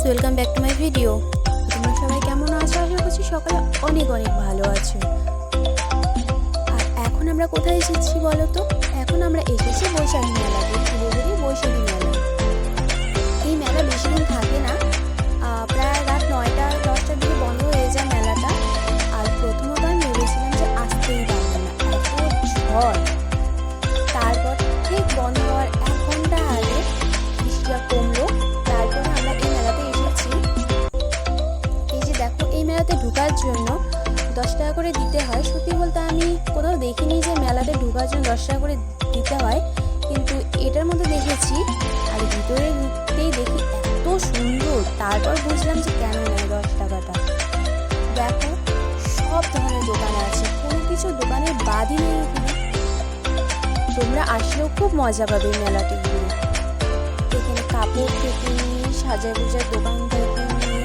Welcome back to my video. তোমরা সবাই কেমন আছো? আশা করছি সকালে অনেক অনেক ভালো আছো। আর এখন আমরা কোথায় এসেছি বলো তো? এখন আমরা এসেছি বৈশাখী মেলাতে, ফুলবাড়ি বৈশাখী মেলা। এই মেলা বেশি দিন থাকে না, প্রায় রাত 9টা-10টার দিকে বন্ধ হয়ে যায় মেলাটা। আর প্রথমত আমি ভেবেছিলাম যে আসতেই পারবে না, এত ঝড়। তারপর ঠিক বন্ধ হওয়ার 1 ঘন্টা আগে বৃষ্টিটা কমলো। তারপরে আমরা এই মেলাতে এসেছি। এই যে দেখো, এই মেলাতে ঢোকার জন্য 10 টাকা করে দিতে হয়। সত্যি বলতে আমি কোথাও দেখিনি যে মেলাতে ঢোকার জন্য 10 টাকা করে দিতে হয়, কিন্তু এটার মধ্যে দেখেছি। আর ভিতরে ঢুকতেই দেখি এত সুন্দর, তারপর বুঝলাম যে কেন নেয় 10 টাকাটা। দেখো, সব ধরনের দোকান আছে, কোনো কিছু দোকানের বাদই নেই এখানে। তোমরা আসলেও খুব মজা পাবে মেলাটি ঘুরে। এখানে কাপড় থেকে নিয়ে সাজা গোজার দোকান থেকে নিয়ে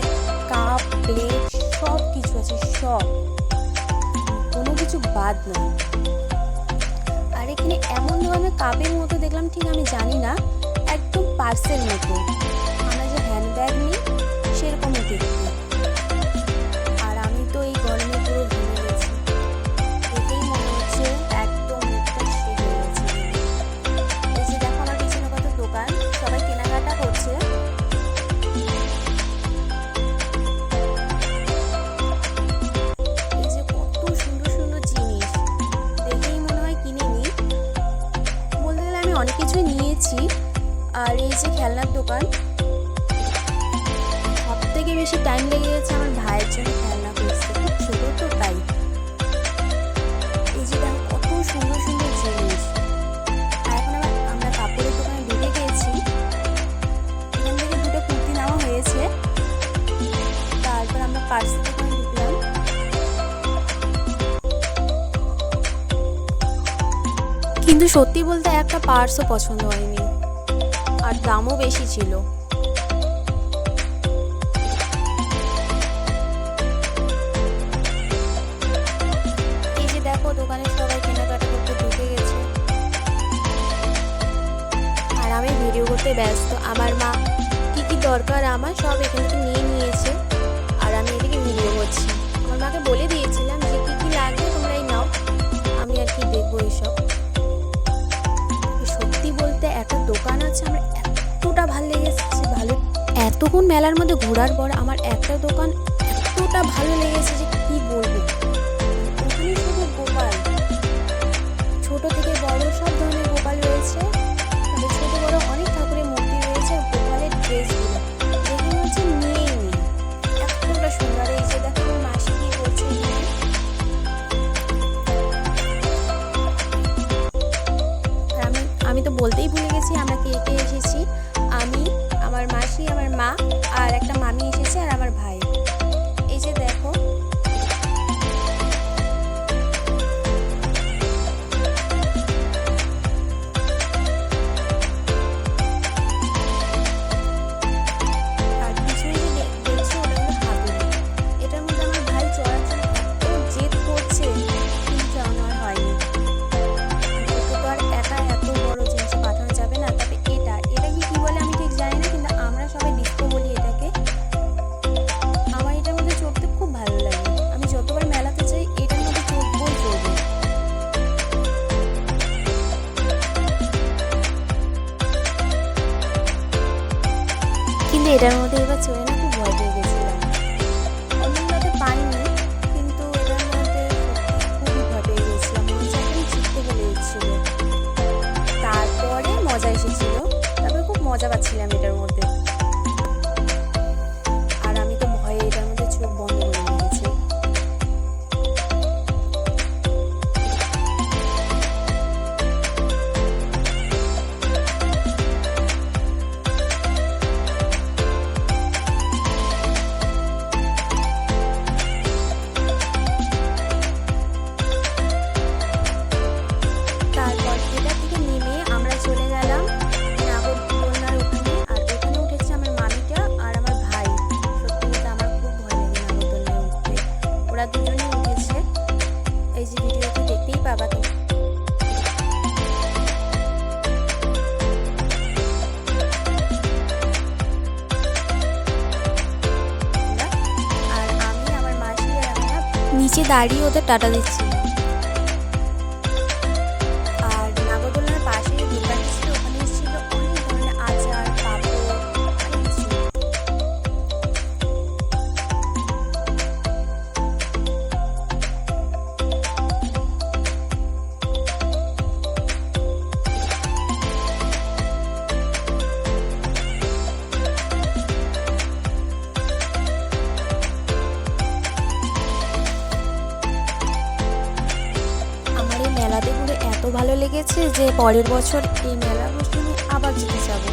কাপ প্লেট সব কিছু আছে, সব, কোনো কিছু বাদ নয়। আর এখানে এমন ধরনের কাপের মতো দেখলাম, ঠিক আমি জানি না, একদম পার্সেল মতো, আমরা যে হ্যান্ডব্যাগ নিই সেরকমই দেখতে। আর আমি তো এই গরমে পুরো ঘুরে গেছি, এতেই মনে হচ্ছে একদম মুখটা শেষ হয়ে গেছে। এই যে দেখো, আমার পিছনে কত দোকান, সবাই কেনাকাটা করছে। এই যে কত সুন্দর সুন্দর জিনিস, দেখেই মনে হয় কিনে নিই। বলতে গেলে আমি অনেক কিছুই নিয়েছি। আর এই যে খেলনার দোকান, সব থেকে বেশি টাইম লেগে গেছে আমার ভাইয়ের জন্য খেলনা খুঁজতে, খুব ছোটো তো তাই। এই যে দেখো কত সুন্দর সুন্দর জিনিস। আর এখন আমরা কাপড়ের দোকানে ঢুকে গিয়েছি। এখান থেকে 2টা কুর্তি নেওয়া হয়েছে। তারপর আমরা পার্সেল দোকানে ঢুকলাম। কিন্তু সত্যি বলতে একটা পার্সও পছন্দ হয়নি, আর দামও বেশি ছিল। এই যে দেখো, দোকানে সবাই কেনাকাটা করতে ঢুকে গেছে, আর আমি ভিডিও করতে ব্যস্ত। আমার মা কি কি দরকার আমার সব এখান থেকে নিয়ে নিয়েছে, আর আমি এদিকে ভিডিও করছি। আমার মাকে বলে দিয়েছিলাম যে কি কি লাগবে তোমরাই নাও, আমি আর কি দেখবো এসব। সত্যি বলতে একটা দোকান আছে আমার এতটা ভালো লেগেছে, ভালো, এতক্ষণ মেলার মধ্যে ঘোরার পর আমার একটা দোকান এতটা ভালো লেগেছে যে কি বলবো। ওখানে শুধু গোপাল, ছোট থেকে বড় সব ধরনের গোপাল রয়েছে। ছোট বড় অনেক ঠাকুরের মূর্তি রয়েছে। গোপালের ড্রেসগুলো দেখে মনে হচ্ছে নিয়েই নি, এতটা সুন্দর। এই যে দেখো, আমার মাসি কি করছে এখানে। আমি তো বলতেই ভুলে গেছি আমরা কে কে এসেছি। আমি, আমার মাসি, আমার মা, আর একটা মামি এসেছে, আর আমার ভাই। এই যে দেখো, আর পিছনে যে দেখছো ওটা হলো হাতুড়ি। এটার মধ্যে আমার ভাই চড়ার জন্য এত জেদ করছে, কিন্তু আমার হয়নি। তো আর একা এত বড় জিনিস পাঠানো যাবে না। তবে এটা কি বলে আমি ঠিক জানি না, কিন্তু আমরা সবাই ডিস্কো বলি এটাকে। আমার এটার মধ্যে চড়তে খুব ভালো লাগে। আমি যতবার মেলাতে যাই এটার মধ্যে চড়বই চড়বো। কিন্তু এটার মধ্যে এবার চড়ে না খুব ভয় পেয়ে গেছিলাম। অন্যগুলোতে পাইনি, কিন্তু এটার মধ্যে খুবই ভয় পেয়ে গেছিলাম, মনে হচ্ছে একদম ছিটতে গেলে এসেছিল। তারপরে মজা এসেছিল, তারপরে খুব মজা পাচ্ছিলাম এটার মধ্যে। আর আমি তো ভয়ে এটার মধ্যে চোখ বন্ধ করে নিয়েছি। তারপর এটা থেকে নেমে আমরা চলে গেলাম নাগরদোলনার ওখানে। আর ওখানে উঠে নিচে দাঁড়িয়ে ওদের টাটা দিচ্ছিল। আর নাগরদোলনার পাশে যে দোকানটা ছিল ওখানে ছিল অনেক ধরনের আচার, পাঁপড়, অনেক কিছু। আমার এই মেলাতে ঘুরে এত ভালো লেগেছে যে পরের বছর এই মেলা বসলে আমি আবার যেতে যাবো।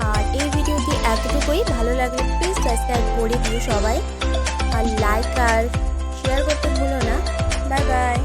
আর এই ভিডিওটি এতটুকুই। ভালো লাগলে প্লিজ সাবস্ক্রাইব করে দিও সবাই, আর লাইক আর শেয়ার করতে ভুলো না। Bye bye.